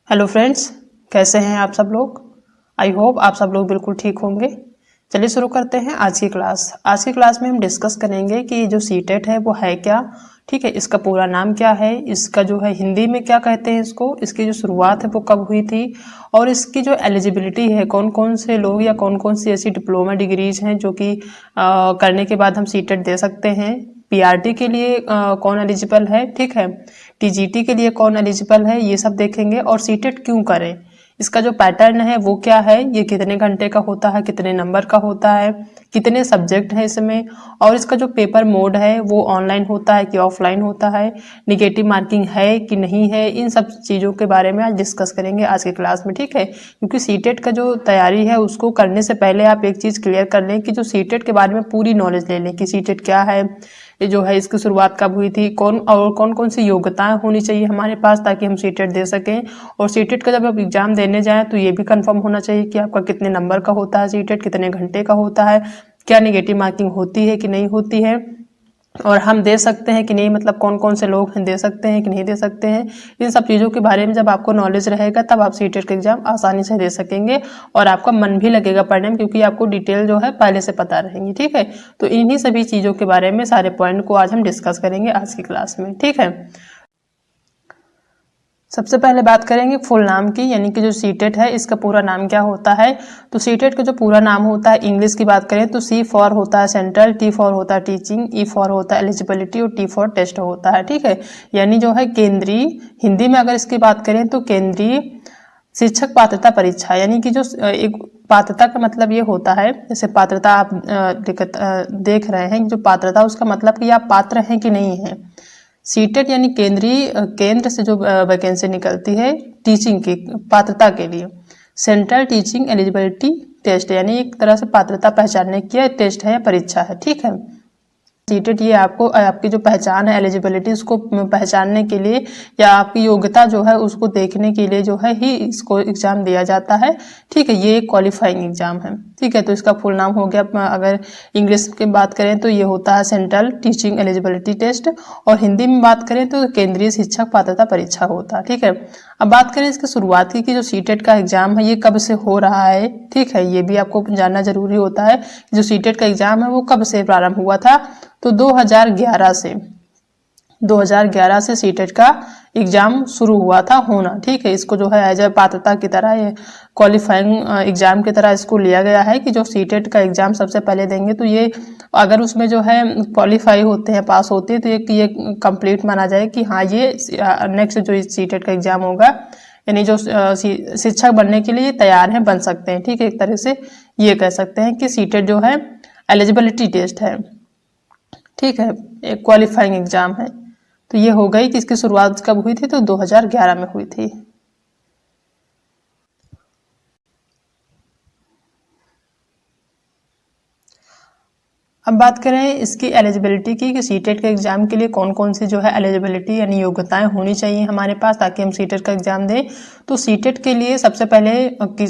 Hello friends, कैसे हैं आप सब लोग। आई होप आप सब लोग बिल्कुल ठीक होंगे। चलिए शुरू करते हैं आज की क्लास। आज की क्लास में हम डिस्कस करेंगे कि जो सीटेट है वो है क्या, ठीक है, इसका पूरा नाम क्या है, इसका जो है हिंदी में क्या कहते हैं इसको, इसकी जो शुरुआत है वो कब हुई थी और इसकी जो एलिजिबिलिटी है, कौन कौन से लोग या कौन कौन सी ऐसी डिप्लोमा डिग्रीज हैं जो कि करने के बाद हम सीटेट दे सकते हैं। पीआरटी के लिए कौन एलिजिबल है, ठीक है, टीजीटी के लिए कौन एलिजिबल है, ये सब देखेंगे। और सीटेट क्यों करें, इसका जो पैटर्न है वो क्या है, ये कितने घंटे का होता है, कितने नंबर का होता है, कितने सब्जेक्ट हैं इसमें, और इसका जो पेपर मोड है वो ऑनलाइन होता है कि ऑफलाइन होता है, निगेटिव मार्किंग है कि नहीं है, इन सब चीज़ों के बारे में आज डिस्कस करेंगे आज की क्लास में, ठीक है। क्योंकि सीटेट का जो तैयारी है उसको करने से पहले आप एक चीज़ क्लियर कर लें कि जो सीटेट के बारे में पूरी नॉलेज ले लें कि सीटेट क्या है, ये जो है इसकी शुरुआत कब हुई थी, कौन कौन सी योग्यताएं होनी चाहिए हमारे पास ताकि हम सीटेट दे सकें। और सीटेट का जब आप एग्जाम देने जाएं तो ये भी कंफर्म होना चाहिए कि आपका कितने नंबर का होता है, सीटेट कितने घंटे का होता है, क्या निगेटिव मार्किंग होती है कि नहीं होती है, और हम दे सकते हैं कि नहीं, मतलब कौन कौन से लोग दे सकते हैं कि नहीं दे सकते हैं। इन सब चीज़ों के बारे में जब आपको नॉलेज रहेगा तब आप सीटेट का एग्जाम आसानी से दे सकेंगे और आपका मन भी लगेगा पढ़ने में, क्योंकि आपको डिटेल जो है पहले से पता रहेंगी, ठीक है। तो इन्हीं सभी चीज़ों के बारे में सारे पॉइंट को आज हम डिस्कस करेंगे आज की क्लास में, ठीक है। सबसे पहले बात करेंगे फुल नाम की, यानी कि जो सीटेट है इसका पूरा नाम क्या होता है। तो सीटेट का जो पूरा नाम होता है, इंग्लिश की बात करें तो सी फॉर होता है सेंट्रल, टी फॉर होता है टीचिंग, ई फॉर होता है एलिजिबिलिटी और टी फॉर टेस्ट होता है, ठीक है। यानी जो है केंद्रीय, हिंदी में अगर इसकी बात करें तो केंद्रीय शिक्षक पात्रता परीक्षा, यानी कि जो एक पात्रता का मतलब ये होता है, जैसे पात्रता आप देख रहे हैं, जो पात्रता उसका मतलब कि आप पात्र हैं कि नहीं है। सीटेट यानी केंद्रीय केंद्र से जो वैकेंसी निकलती है टीचिंग की पात्रता के लिए। सेंट्रल टीचिंग एलिजिबिलिटी टेस्ट, यानी एक तरह से पात्रता पहचानने की टेस्ट है या परीक्षा है, ठीक है। सीटेट ये आपको आपकी जो पहचान है एलिजिबिलिटी उसको पहचानने के लिए या आपकी योग्यता जो है उसको देखने के लिए जो है ही इसको एग्जाम दिया जाता है, ठीक है। ये एक क्वालिफाइंग एग्जाम है, ठीक है। तो इसका फुल नाम हो गया, अगर इंग्लिश की बात करें तो ये होता है सेंट्रल टीचिंग एलिजिबिलिटी टेस्ट, और हिंदी में बात करें तो केंद्रीय शिक्षक पात्रता परीक्षा होता है, ठीक है। अब बात करें इसकी शुरुआत की कि जो सीटेट का एग्जाम है ये कब से हो रहा है, ठीक है, ये भी आपको जानना जरूरी होता है। जो सीटेट का एग्जाम है वो कब से प्रारंभ हुआ था, तो 2011 से सीटेट का एग्जाम शुरू हुआ था होना, ठीक है। इसको जो है एज ए पात्रता की तरह, ये क्वालिफाइंग एग्जाम की तरह इसको लिया गया है कि जो सीटेट का एग्जाम सबसे पहले देंगे तो ये अगर उसमें जो है क्वालिफाई होते हैं, पास होते हैं, तो ये कंप्लीट माना जाए कि हाँ ये नेक्स्ट जो सीटेट का एग्जाम होगा, यानी जो शिक्षक बनने के लिए तैयार हैं, बन सकते हैं, ठीक है। एक तरह से ये कह सकते हैं कि सीटेट जो है एलिजिबिलिटी टेस्ट है, ठीक है, एक क्वालिफाइंग एग्जाम है। तो ये हो गई कि इसकी शुरुआत कब हुई थी, तो 2011 में हुई थी। अब बात करें इसकी एलिजिबिलिटी की कि सीटेट के एग्जाम के लिए कौन कौन सी जो है एलिजिबिलिटी यानी योग्यताएं होनी चाहिए हमारे पास ताकि हम सीटेट का एग्जाम दें। तो सीटेट के लिए सबसे पहले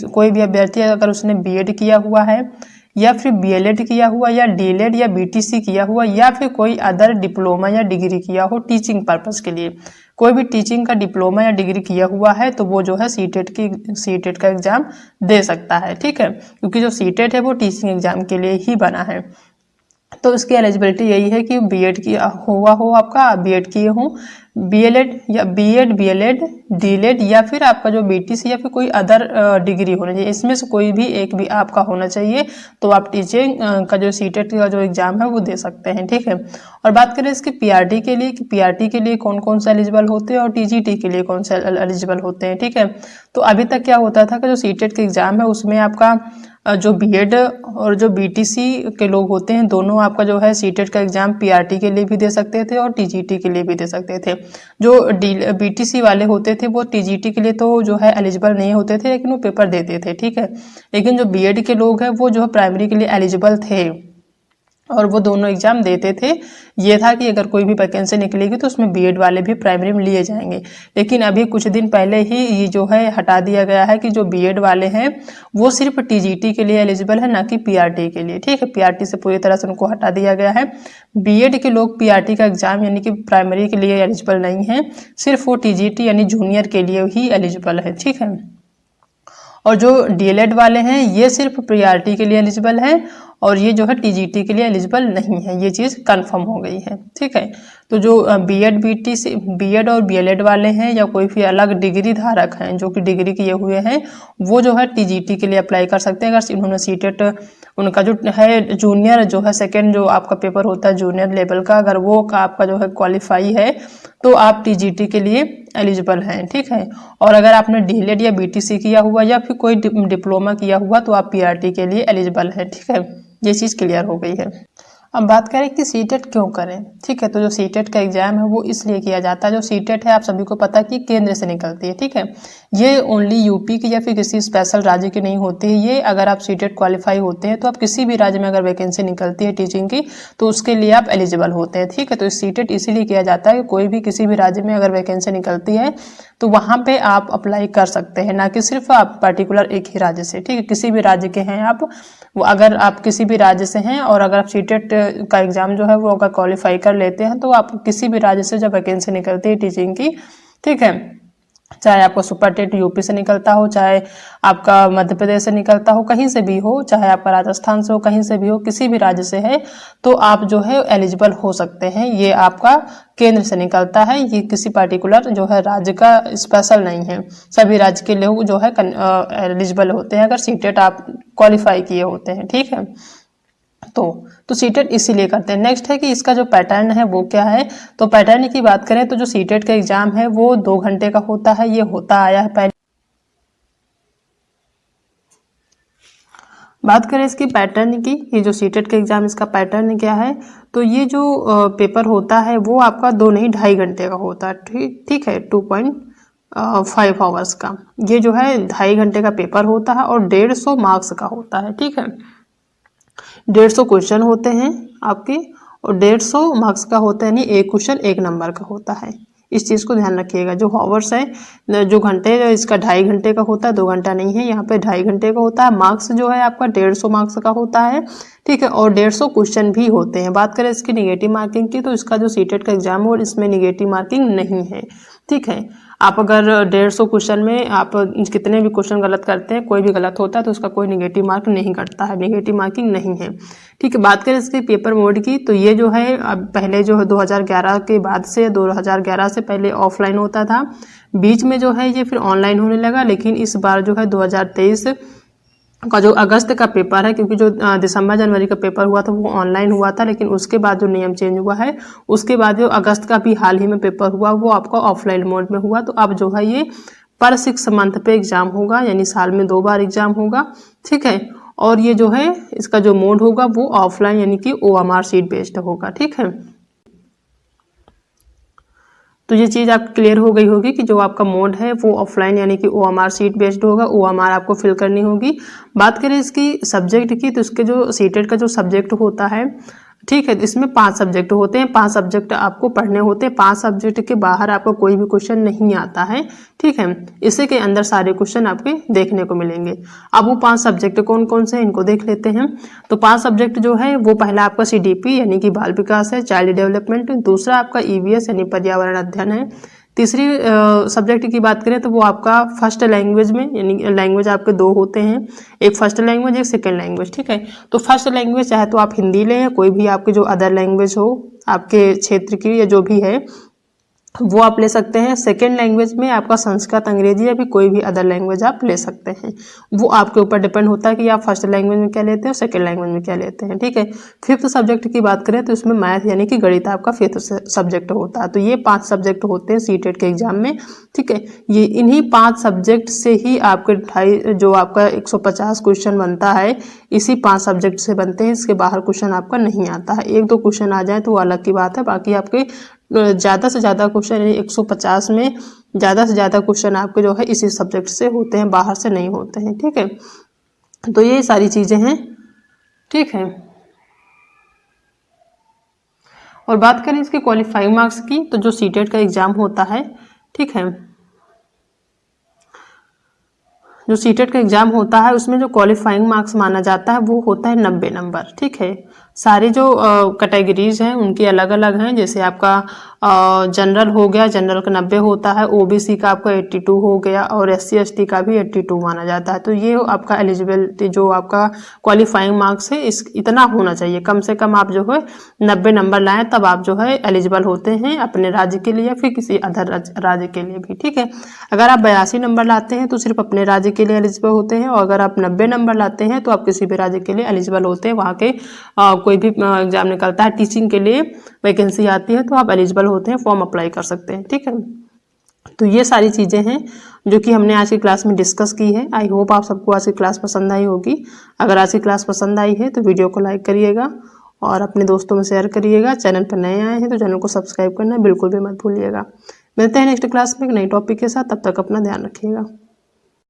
कोई भी अभ्यर्थी अगर उसने बीएड किया हुआ है या फिर बीएलएड किया हुआ या डीएलएड या बीटीसी किया हुआ या फिर कोई अदर डिप्लोमा या डिग्री किया हो टीचिंग पर्पस के लिए, कोई भी टीचिंग का डिप्लोमा या डिग्री किया हुआ है तो वो जो है सीटेट का एग्जाम दे सकता है, ठीक है। क्योंकि जो सीटेट है वो टीचिंग एग्जाम के लिए ही बना है। तो इसकी एलिजिबिलिटी यही है कि बीएड किया हुआ हो, आपका बीएड किए हो, बीएलएड या बीएलएड डीएलएड या फिर आपका जो बीटीसी या फिर कोई अदर डिग्री होना चाहिए, इसमें से कोई भी एक भी आपका होना चाहिए, तो आप टीचिंग का जो सीटेट का जो एग्जाम है वो दे सकते हैं, ठीक है। और बात करें इसकी पीआरटी के लिए कि पीआरटी के लिए कौन कौन से एलिजिबल होते हैं और टीजीटी के लिए कौन से एलिजिबल होते हैं, ठीक है। तो अभी तक क्या होता था कि जो सीटेट का एग्जाम है उसमें आपका जो बीएड और जो बीटीसी के लोग होते हैं दोनों आपका जो है सीटेट का एग्जाम पीआरटी के लिए भी दे सकते थे और टीजीटी के लिए भी दे सकते थे। जो बीटीसी वाले होते थे वो टीजीटी के लिए तो जो है एलिजिबल नहीं होते थे, लेकिन वो पेपर देते थे, ठीक है। लेकिन जो बीएड के लोग हैं वो जो है प्राइमरी के लिए एलिजिबल थे, और वो दोनों एग्जाम देते थे। ये था कि अगर कोई भी वैकेंसी निकलेगी तो उसमें बीएड वाले भी प्राइमरी में लिए जाएंगे। लेकिन अभी कुछ दिन पहले ही ये जो है हटा दिया गया है कि जो बीएड वाले हैं वो सिर्फ टीजीटी के लिए एलिजिबल है, ना कि पीआरटी के लिए। ठीक है, पीआरटी से पूरी तरह से उनको हटा दिया गया है। बीएड के लोग पीआरटी का एग्जाम यानी कि प्राइमरी के लिए एलिजिबल नहीं है, सिर्फ वो टीजीटी यानी जूनियर के लिए ही एलिजिबल है। ठीक है, और जो डीएलएड वाले हैं ये सिर्फ पीआरटी के लिए एलिजिबल है और ये जो है टीजीटी के लिए एलिजिबल नहीं है। ये चीज़ कंफर्म हो गई है। ठीक है, तो जो बीएड बीटीसी बीएड और बीएलएड वाले हैं या कोई भी अलग डिग्री धारक हैं जो कि डिग्री किए हुए हैं वो जो है टीजीटी के लिए अप्लाई कर सकते हैं। अगर इन्होंने सीटेट उनका जो है जूनियर जो है सेकेंड जो आपका पेपर होता है जूनियर लेवल का, अगर वो का आपका जो है क्वालिफाई है तो आप टीजीटी के लिए एलिजिबल हैं। ठीक है, और अगर आपने डीएलएड या बीटीसी किया हुआ या फिर कोई डिप्लोमा किया हुआ तो आप पीआरटी के लिए एलिजिबल है। ठीक है, ये चीज़ क्लियर हो गई है। अब बात करें कि सीटेट क्यों करें। ठीक है, तो जो सीटेट का एग्जाम है वो इसलिए किया जाता है। जो सीटेट है आप सभी को पता है कि केंद्र से निकलती है। ठीक है, ये ओनली यूपी की या फिर किसी स्पेशल राज्य की नहीं होती है। ये अगर आप सीटेट क्वालिफाई होते हैं तो आप किसी भी राज्य में अगर वैकेंसी निकलती है टीचिंग की तो उसके लिए आप एलिजिबल होते हैं। ठीक है, तो सीटेट इसीलिए किया जाता है कि कोई भी किसी भी राज्य में अगर वैकेंसी निकलती है तो वहाँ पे आप अप्लाई कर सकते हैं, ना कि सिर्फ आप पर्टिकुलर एक ही राज्य से। ठीक है, किसी भी राज्य के हैं आप, वो अगर आप किसी भी राज्य से हैं और अगर आप सीटेट का एग्जाम जो है वो अगर क्वालिफाई कर लेते हैं तो आप किसी भी राज्य से जब वैकेंसी निकलती है टीचिंग की, ठीक है, चाहे आपका सुपर टेट यूपी से निकलता हो, चाहे आपका मध्य प्रदेश से निकलता हो, कहीं से भी हो, चाहे आपका राजस्थान से हो, कहीं से भी हो, किसी भी राज्य से है तो आप जो है एलिजिबल हो सकते हैं। ये आपका केंद्र से निकलता है, ये किसी पर्टिकुलर जो है राज्य का स्पेशल नहीं है। सभी राज्य के लोग जो है एलिजिबल होते हैं अगर सीटेट आप क्वालिफाई किए होते हैं। ठीक है, तो सीटेट इसीलिए करते हैं। नेक्स्ट है कि इसका जो पैटर्न है वो क्या है। तो पैटर्न की बात करें तो जो सीटेट का एग्जाम है वो 2 घंटे का होता है। ये होता आया है पहले। बात करें इसकी पैटर्न की, ये जो सीटेट का एग्जाम इसका पैटर्न क्या है, तो ये जो पेपर होता है वो आपका 2 नहीं 2.5 घंटे का होता है। ठीक है, 2.5 आवर्स का ये जो है 2.5 घंटे का पेपर होता है और 150 मार्क्स का होता है। ठीक है, 150 क्वेश्चन होते हैं आपके और 150 मार्क्स का होता है, यानी एक क्वेश्चन 1 नंबर का होता है। इस चीज़ को ध्यान रखिएगा। जो आवर्स है जो घंटे जो इसका 2.5 घंटे का होता है, 2 घंटा नहीं है, यहाँ पे 2.5 घंटे का होता है। मार्क्स जो है आपका 150 मार्क्स का होता है। ठीक है, और 150 क्वेश्चन भी होते हैं। बात करें इसकी निगेटिव मार्किंग की तो इसका जो सीटेट का एग्जाम है और इसमें निगेटिव मार्किंग नहीं है। ठीक है, आप अगर 150 क्वेश्चन में आप कितने भी क्वेश्चन गलत करते हैं, कोई भी गलत होता है तो उसका कोई निगेटिव मार्क नहीं कटता है, निगेटिव मार्किंग नहीं है। ठीक है, बात करें इसके पेपर मोड की तो ये जो है अब पहले जो है 2011 के बाद से 2011 से पहले ऑफलाइन होता था, बीच में जो है ये फिर ऑनलाइन होने लगा। लेकिन इस बार जो है 2023 का जो अगस्त का पेपर है, क्योंकि जो दिसंबर जनवरी का पेपर हुआ था वो ऑनलाइन हुआ था, लेकिन उसके बाद जो नियम चेंज हुआ है उसके बाद जो अगस्त का भी हाल ही में पेपर हुआ वो आपका ऑफलाइन मोड में हुआ। तो अब जो है ये पर 6 मंथ पे एग्जाम होगा, यानी साल में 2 बार एग्जाम होगा। ठीक है, और ये जो है इसका जो मोड होगा वो ऑफलाइन यानी कि OMR शीट बेस्ड होगा। ठीक है, तो ये चीज़ आपको क्लियर हो गई होगी कि जो आपका मोड है वो ऑफलाइन यानी कि OMR शीट बेस्ड होगा, OMR आपको फिल करनी होगी। बात करें इसकी सब्जेक्ट की तो इसके जो सीटेट का जो सब्जेक्ट होता है, ठीक है, इसमें 5 सब्जेक्ट होते हैं, 5 सब्जेक्ट आपको पढ़ने होते हैं। 5 सब्जेक्ट के बाहर आपको कोई भी क्वेश्चन नहीं आता है। ठीक है, इसी के अंदर सारे क्वेश्चन आपके देखने को मिलेंगे। अब वो 5 सब्जेक्ट कौन कौन से इनको देख लेते हैं। तो 5 सब्जेक्ट जो है वो पहला आपका CDP यानी कि बाल विकास है, चाइल्ड डेवलपमेंट। दूसरा आपका EVS यानी पर्यावरण अध्ययन है। तीसरी सब्जेक्ट की बात करें तो वो आपका फर्स्ट लैंग्वेज में, यानी लैंग्वेज आपके 2 होते हैं, एक फर्स्ट लैंग्वेज एक सेकेंड लैंग्वेज। ठीक है, तो फर्स्ट लैंग्वेज चाहे तो आप हिंदी लें या कोई भी आपकी जो अदर लैंग्वेज हो आपके क्षेत्र की या जो भी है वो आप ले सकते हैं। सेकेंड लैंग्वेज में आपका संस्कृत, अंग्रेजी या भी कोई भी अदर लैंग्वेज आप ले सकते हैं। वो आपके ऊपर डिपेंड होता है कि आप फर्स्ट लैंग्वेज में क्या लेते हैं और सेकेंड लैंग्वेज में क्या लेते हैं। ठीक है, 5th सब्जेक्ट की बात करें तो इसमें मैथ यानी कि गणित आपका 5th सब्जेक्ट होता है। तो ये 5 सब्जेक्ट होते हैं सीटेट के एग्जाम में। ठीक है, ये इन्हीं 5 सब्जेक्ट से ही आपके 2.5 जो आपका 150 क्वेश्चन बनता है इसी 5 सब्जेक्ट से बनते हैं। इसके बाहर क्वेश्चन आपका नहीं आता है। 1-2 क्वेश्चन आ जाए तो वो अलग की बात है, बाकी आपके ज़्यादा से ज़्यादा क्वेश्चन 150 में ज़्यादा से ज़्यादा क्वेश्चन आपके जो है इसी सब्जेक्ट से होते हैं, बाहर से नहीं होते हैं। ठीक है, तो ये सारी चीज़ें हैं। ठीक है, और बात करें इसके क्वालिफाइंग मार्क्स की, तो जो सीटेट का एग्जाम होता है, ठीक है, जो सीटेट का एग्जाम होता है उसमें जो क्वालिफाइंग मार्क्स माना जाता है वो होता है 90 नंबर। ठीक है, सारी जो कैटेगरीज हैं उनकी अलग अलग हैं। जैसे आपका जनरल हो गया, जनरल का 90 होता है, ओबीसी का आपका 82 हो गया, और SC ST का भी 82 माना जाता है। तो ये आपका एलिजिबिलिटी जो आपका क्वालिफाइंग मार्क्स है इस इतना होना चाहिए, कम से कम आप जो है 90 नंबर लाएं, तब आप जो है एलिजिबल होते हैं अपने राज्य के लिए या फिर किसी अदर राज्य के लिए भी। ठीक है, अगर आप 82 नंबर लाते हैं तो सिर्फ अपने राज्य के लिए एलिजिबल होते हैं, और अगर आप 90 नंबर लाते हैं तो आप किसी भी राज्य के लिए एलिजिबल होते हैं। वहाँ के कोई भी एग्जाम निकलता है, टीचिंग के लिए वैकेंसी आती है तो आप एलिजिबल होते हैं, फॉर्म अप्लाई कर सकते हैं। ठीक है, तो ये सारी चीज़ें हैं जो कि हमने आज की क्लास में डिस्कस की है। आई होप आप सबको आज की क्लास पसंद आई होगी। अगर आज की क्लास पसंद आई है तो वीडियो को लाइक करिएगा और अपने दोस्तों में शेयर करिएगा। चैनल पर नए आए हैं तो चैनल को सब्सक्राइब करना बिल्कुल भी मत भूलिएगा। मिलते हैं नेक्स्ट क्लास में एक नई टॉपिक के साथ, तब तक अपना ध्यान रखिएगा।